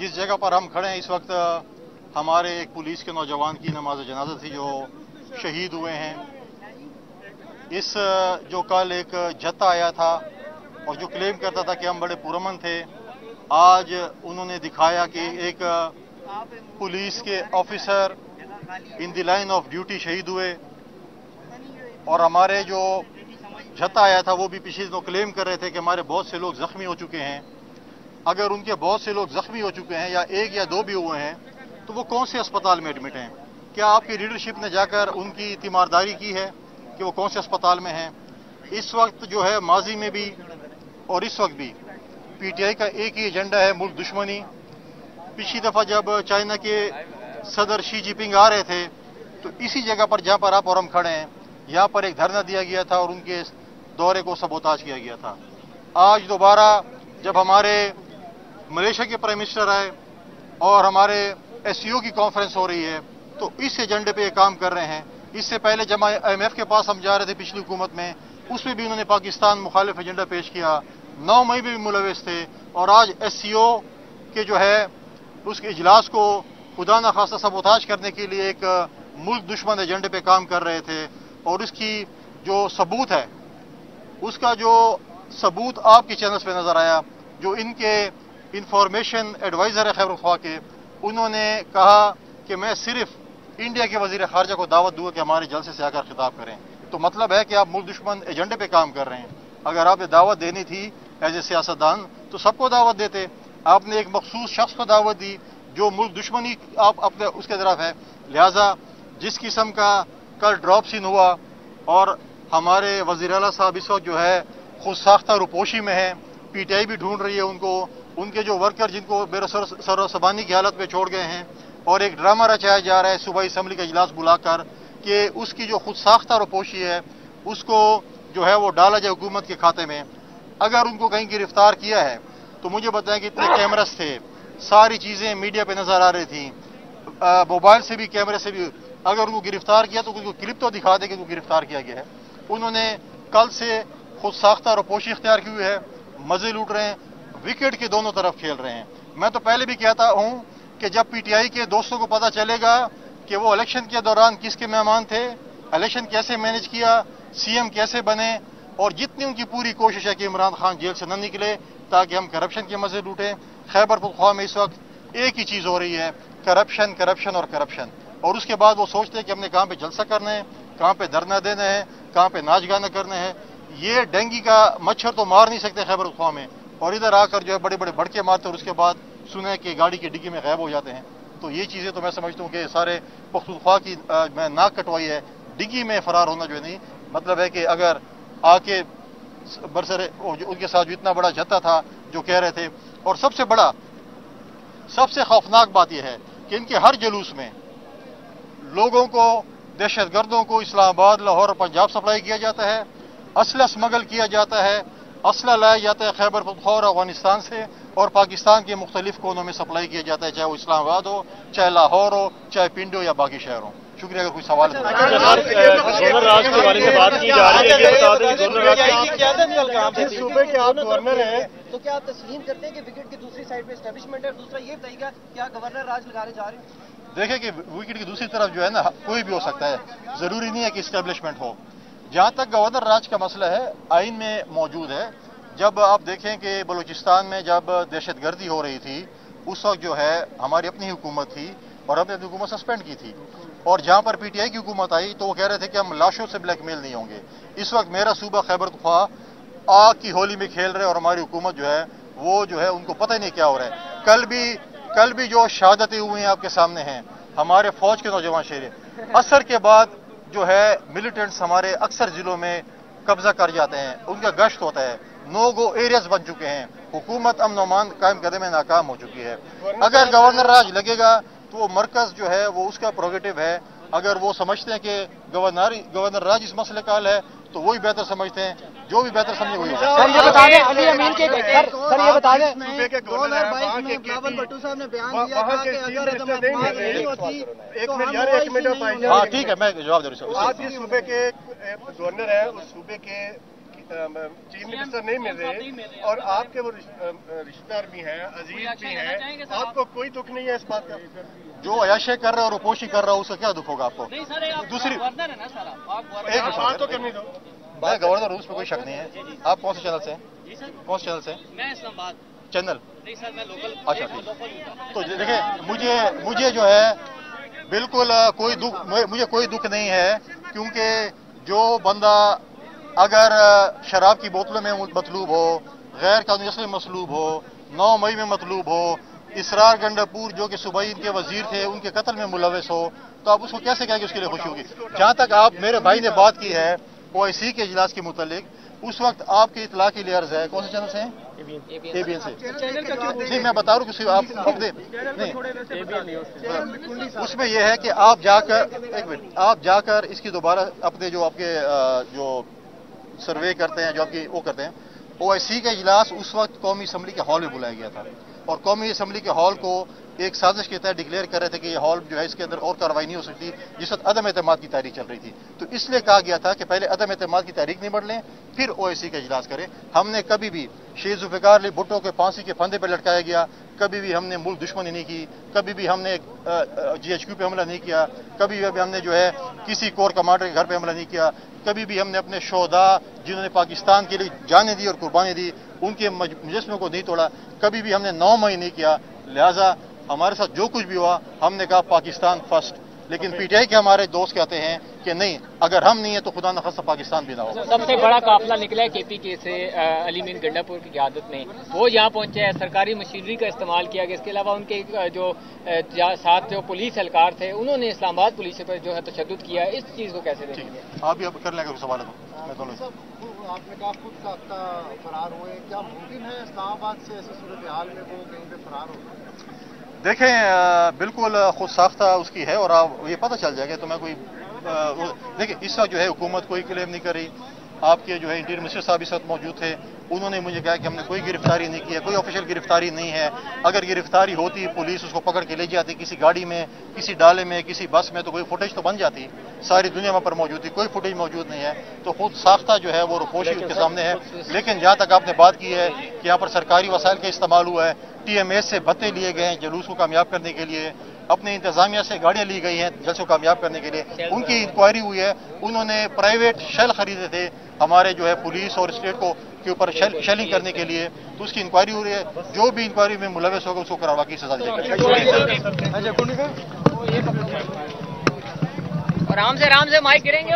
जिस जगह पर हम खड़े हैं इस वक्त हमारे एक पुलिस के नौजवान की नमाज जनाजा थी जो शहीद हुए हैं। इस जो कल एक जत्था आया था और जो क्लेम करता था कि हम बड़े पुरअमन थे, आज उन्होंने दिखाया कि एक पुलिस के officer in the line of duty शहीद हुए। और हमारे जो जत्था आया था वो भी पिछले दिनों क्लेम कर रहे थे कि हमारे बहुत से लोग जख्मी हो चुके हैं। अगर उनके बहुत से लोग जख्मी हो चुके हैं या एक या दो भी हुए हैं तो वो कौन से अस्पताल में एडमिट हैं? क्या आपकी लीडरशिप ने जाकर उनकी तीमारदारी की है कि वो कौन से अस्पताल में हैं? इस वक्त जो है माजी में भी और इस वक्त भी पीटीआई का एक ही एजेंडा है, मुल्क दुश्मनी। पिछली दफा जब चाइना के सदर शी जिनपिंग आ रहे थे तो इसी जगह पर जहां पर आप और हम खड़े हैं यहाँ पर एक धरना दिया गया था और उनके दौरे को सबोताज किया गया था। आज दोबारा जब हमारे मलेशिया के प्राइम मिनिस्टर आए और हमारे एससीओ की कॉन्फ्रेंस हो रही है तो इस एजेंडे पे काम कर रहे हैं। इससे पहले जब IMF के पास हम जा रहे थे पिछली हुकूमत में, उसमें भी उन्होंने पाकिस्तान मुखालिफ एजेंडा पेश किया। 9 मई में भी मुलविस थे और आज एससीओ के जो है उसके इजलास को खुदा न खास्ता सबोताज करने के लिए एक मुल्क दुश्मन एजेंडे पे काम कर रहे थे। और उसकी जो सबूत है, उसका जो सबूत आपके चैनल्स पे नजर आया, जो इनके इंफॉर्मेशन एडवाइजर है खैबर ख्वाह के, उन्होंने कहा कि मैं सिर्फ इंडिया के वजीर खारजा को दावत दूंगा कि हमारे जलसे से आकर खिताब करें। तो मतलब है कि आप मुल्क दुश्मन एजेंडे पे काम कर रहे हैं। अगर आपने दावत देनी थी एज ए सियासतदान तो सबको दावत देते। आपने एक मखसूस शख्स को दावत दी जो मुल्क दुश्मनी आप अपने उसके तरफ है। लिहाजा जिस किस्म का कल ड्रॉप सीन हुआ और हमारे वजीर आला साहब इस वक्त जो है खुद साख्ता रुपोशी में है, पीटीआई भी ढूंढ रही है उनको, उनके जो वर्कर जिनको बेसरसबानी की हालत में छोड़ गए हैं, और एक ड्रामा रचाया जा रहा है सूबाई असम्बली का इजलास बुलाकर कि उसकी जो खुद साख्ता रुपोशी है उसको जो है वो डाला जाए हुकूमत के खाते में। अगर उनको कहीं गिरफ्तार किया है तो मुझे बताएं कि इतने कैमरास थे, सारी चीजें मीडिया पे नजर आ रही थी, मोबाइल से भी कैमरे से भी। अगर उनको गिरफ्तार किया तो उनको क्लिप तो दिखा दे कि उनको गिरफ्तार किया गया है। उन्होंने कल से खुद साख्ता रुपोशी इख्तियार की हुई है, मजे लूट रहे हैं, विकेट के दोनों तरफ खेल रहे हैं। मैं तो पहले भी कहता हूं कि जब पीटीआई के दोस्तों को पता चलेगा कि वो इलेक्शन के दौरान किसके मेहमान थे, इलेक्शन कैसे मैनेज किया, सीएम कैसे बने, और जितनी उनकी पूरी कोशिश है कि इमरान खान जेल से न निकले ताकि हम करप्शन के मजे लूटें। खैबर पख्तूनख्वा में इस वक्त एक ही चीज हो रही है, करप्शन करप्शन और करप्शन। और उसके बाद वो सोचते हैं कि हमने कहां पे जलसा करना है, कहां पे धरना देना है, कहां पे नाच गाना करना है। ये डेंगू का मच्छर तो मार नहीं सकते खैबर पख्तूनख्वा में, और इधर आकर जो है बड़े बड़े भड़के मारते और उसके बाद सुने कि गाड़ी की डिग्गी में गायब हो जाते हैं। तो ये चीजें तो मैं समझता हूँ कि सारे पख्तूनख्वा की मैं नाक कटवाई है। डिग्गी में फरार होना जो नहीं मतलब है कि अगर आके बरसरे उनके साथ जो इतना बड़ा जत्था था जो कह रहे थे। और सबसे बड़ा सबसे खौफनाक बात यह है कि इनके हर जुलूस में लोगों को, दहशतगर्दों को इस्लामाबाद, लाहौर और पंजाब सप्लाई किया जाता है, असला स्मगल किया जाता है, असला लाया जाता है खैबर पख्तूनख्वा और अफगानिस्तान से और पाकिस्तान के मुख्तलिफ कोनों में सप्लाई किया जाता है, चाहे वो इस्लामाबाद हो, चाहे लाहौर हो, चाहे पिंड हो या बाकी शहर हो। शुक्रिया। अगर कोई सवाल है सूबे के आप गवर्नर हैं तो क्या आप तस्लीम करते हैं कि विकेट की दूसरी साइड में एस्टेब्लिशमेंट है? दूसरा ये बताइएगा क्या गवर्नर राज लगाने जा रहे हैं? देखें कि विकेट की दूसरी तरफ जो है ना कोई भी हो सकता है, जरूरी नहीं है कि एस्टेब्लिशमेंट हो। जहां तक गवर्नर राज का मसला है आइन में मौजूद है। जब आप देखें कि बलूचिस्तान में जब दहशतगर्दी हो रही थी उस वक्त जो है हमारी अपनी हुकूमत थी और हमने अपनी हुकूमत सस्पेंड की थी, और जहां पर पीटीआई की हुकूमत आई तो वो कह रहे थे कि हम लाशों से ब्लैकमेल नहीं होंगे। इस वक्त मेरा सूबा खैबर पख्तूनख्वा आग की होली में खेल रहे और हमारी हुकूमत जो है वो जो है उनको पता ही नहीं क्या हो रहा है। कल भी जो शहादतें हुई हैं आपके सामने हैं, हमारे फौज के नौजवान शेर असर के बाद जो है मिलिटेंट्स हमारे अक्सर जिलों में कब्जा कर जाते हैं, उनका गश्त होता है, नो गो एरियाज बन चुके हैं, हुकूमत अमन अमान कायम करने में नाकाम हो चुकी है। अगर गवर्नर राज लगेगा तो वो मरकज जो है वो उसका प्रोगेटिव है। अगर वो समझते हैं कि गवर्नर राज इस मसले का हल है तो वही बेहतर समझते हैं, जो भी बेहतर समझे वही। सर ये बता दें अली अमीन के सर ये बता दें 2022 में बिलावल भुट्टो साहब ने बयान दिया था कि अगर नहीं होती तो हाँ ठीक है, मैं जवाब दे रहा हूँ। आप जिस सूबे के गवर्नर हैं उस सूबे के चीफ मिनिस्टर नहीं मिल रहे और आपके वो रिश्तेदार भी हैं, अजीज भी हैं, आपको कोई दुख नहीं है इस बात का? जो अयाशे कर रहे हो और पोशी कर रहा हो उसका क्या दुख होगा आपको? दूसरी एक बात तो करनी दो। मैं गवर्नर हूँ, उसमें कोई शक नहीं है। आप कौन से चैनल से हैं? कौन से चैनल से? मैं इस्लामाबाद चैनल। नहीं सर, मैं लोकल। अच्छा ठीक। तो देखिए मुझे जो है बिल्कुल मुझे कोई दुख नहीं है, क्योंकि जो बंदा अगर शराब की बोतलों में मतलूब हो, गैर कानूनी असले में मसलूब हो, 9 मई में मतलूब हो, इसरार गंडापुर जो कि सूबाई इनके वजीर थे उनके कत्ल में मुलविस हो, तो आप उसको कैसे कहेंगे उसके लिए खुशी होगी? जहां तक आप मेरे भाई ने बात की है OIC के इजलास के मुतालिक, उस वक्त आपकी इतला के लिए अर्ज है। कौन से चैनल से हैं? ABN से। नहीं, मैं बता रहा हूँ कि आप नहीं, उसमें यह है कि आप जाकर इसकी दोबारा अपने जो आपके जो सर्वे करते हैं, जो आपकी वो करते हैं, OIC का इजलास उस वक्त कौमी असम्बली के हॉल में बुलाया गया था और कौमी असम्बली के हॉल को एक साजिश के तहत डिक्लेयर कर रहे थे कि ये हॉल जो है इसके अंदर और कार्रवाई नहीं हो सकती, जिस वक्त अदम एतमाद की तारीख चल रही थी। तो इसलिए कहा गया था कि पहले अदम एतमाद की तारीख निबड़ लें, फिर OIC का इजलास करें। हमने कभी भी शेख जुल्फ़िकार अली भुट्टो के फांसी के फंदे पर लटकाया गया, कभी भी हमने मुल्क दुश्मनी नहीं की, कभी भी हमने GHQ पे हमला नहीं किया, कभी भी हमने जो है किसी कोर कमांडर के घर पे हमला नहीं किया, कभी भी हमने अपने शोहदा जिन्होंने पाकिस्तान के लिए जानें दी और कुर्बानी दी उनके मुजस्समों को नहीं तोड़ा, कभी भी हमने 9 मई नहीं किया। लिहाजा हमारे साथ जो कुछ भी हुआ हमने कहा पाकिस्तान फर्स्ट, लेकिन PTI के हमारे दोस्त कहते हैं कि नहीं, अगर हम नहीं है तो खुदा न खास्ता पाकिस्तान भी ना हो। सबसे बड़ा काफिला निकला है KPK से अली मीन गंडापुर की क़यादत में, वो यहाँ पहुंचे हैं, सरकारी मशीनरी का इस्तेमाल किया गया। इसके अलावा उनके जो साथ जो पुलिस एहलकार थे उन्होंने इस्लामाबाद पुलिस पर जो है तशद्दुद किया। इस चीज़ को कैसे देखेंगे? आप भी अब कर लेंगे सवाल तो मैं दोनों। आपने कहा खुद साख्ता फरार हुए, क्या मुमकिन है इस्लामाबाद से ऐसी सूरत हाल में वो कहीं पे फरार हो? देखें, बिल्कुल खुद साख्ता उसकी है और आप ये पता चल जाएगा। तो मैं कोई देखिए इस वक्त जो है हुकूमत कोई क्लेम नहीं कर रही। आपके जो है इंटीरियर मिनिस्टर साहब इस वक्त मौजूद थे, उन्होंने मुझे कहा कि हमने कोई गिरफ्तारी नहीं की है, कोई ऑफिशियल गिरफ्तारी नहीं है। अगर गिरफ्तारी होती पुलिस उसको पकड़ के ले जाती किसी गाड़ी में, किसी डाले में, किसी बस में, तो कोई फुटेज तो बन जाती, सारी दुनिया वहाँ पर मौजूद थी। कोई फुटेज मौजूद नहीं है, तो खुद साख्ता जो है वो रुपोशी उसके सामने है। लेकिन जहाँ तक आपने बात की है कि यहाँ पर सरकारी वसाइल का इस्तेमाल हुआ है, TMS से भत्ते लिए गए हैं जलूस को कामयाब करने के लिए, अपने इंतजामिया से गाड़ियां ली गई हैं जलूस को कामयाब करने के लिए, उनकी इंक्वायरी हुई है। उन्होंने प्राइवेट शेल खरीदे थे हमारे जो है पुलिस और स्टेट को के ऊपर शेलिंग करने के लिए, तो उसकी इंक्वायरी हो रही है। जो भी इंक्वायरी में मुलविस होगा उसको करावा की सजा दी जाएगी। आराम से माइक गिरेंगे।